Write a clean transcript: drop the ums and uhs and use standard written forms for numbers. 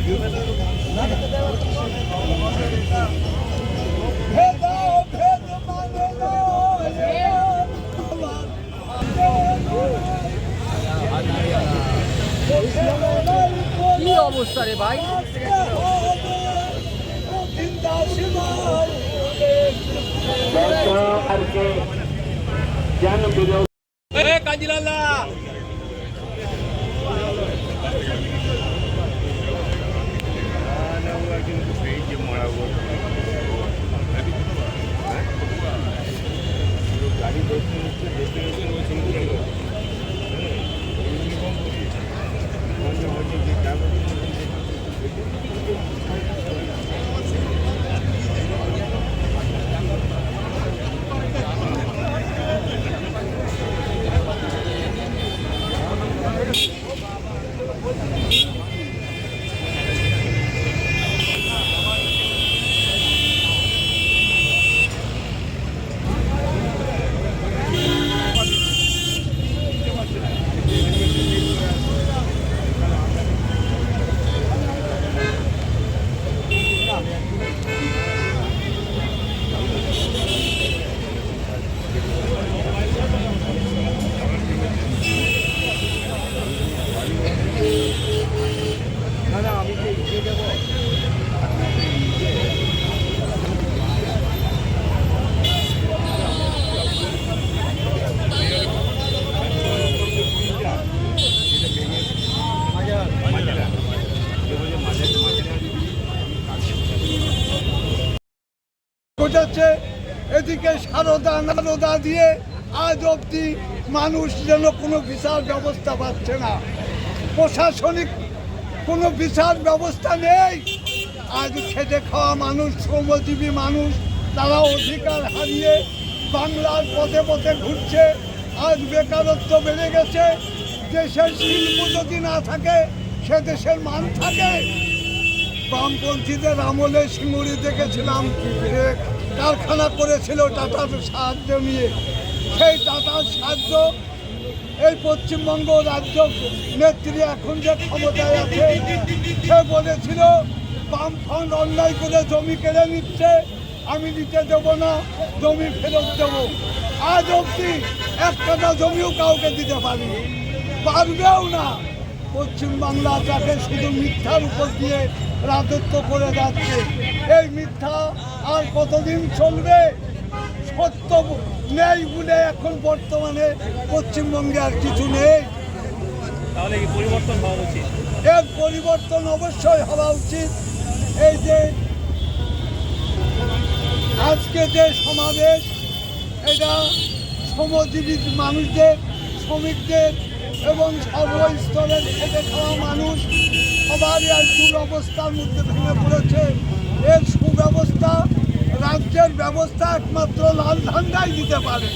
কি অবস্থা রে ভাই? কাজিলালা এদিকে সারদা নারদা দিয়ে আজ অব্দি মানুষ যেন কোনো বিচার ব্যবস্থা পাচ্ছে না, প্রশাসনিক কোনো বিচার ব্যবস্থা নেই। আজ খেটে খাওয়া মানুষ, শ্রমজীবী মানুষ, তারা অধিকার হারিয়ে বাংলার পথে পথে ঘুরছে। আজ বেকারত্ব বেড়ে গেছে। দেশের শিল্প যদি না থাকে সে দেশের মান থাকে? বামপন্থীদের আমলে সিঙ্গুরি দেখেছিলাম কারখানা করেছিল টাটার সাহায্য নিয়ে। সেই টাটার সাহায্য এই পশ্চিমবঙ্গ রাজ্য নেত্রী এখন যে ক্ষমতায় আছে সে বলেছিল বামফ্রন্ট অন্যায় করে জমি কেড়ে নিচ্ছে, আমি দিতে দেব না, জমি ফেরত দেব। আজ অবধি এক কাটা জমিও কাউকে দিতে পারিনি, পারবেও না। পশ্চিমবাংলা তাকে শুধু মিথ্যার উপর দিয়ে রাজত্ব করে যাচ্ছে। এই মিথ্যা আর কতদিন চলবে? সত্য নেই বলে এখন বর্তমানে পশ্চিমবঙ্গে আর কিছু নেই। তাহলে কি পরিবর্তন হওয়া উচিত? এর পরিবর্তন অবশ্যই হওয়া উচিত। এই যে আজকে যে সমাবেশ, এটা শ্রমজীবী মানুষদের, শ্রমিকদের এবং সর্বস্তরের খেটে খাওয়া মানুষ সবারই আর দুরবস্থার মধ্যে ভেঙে পড়েছে। এর সুব্যবস্থা রাজ্যের ব্যবস্থা একমাত্র লাল ঝান্ডাই দিতে পারে।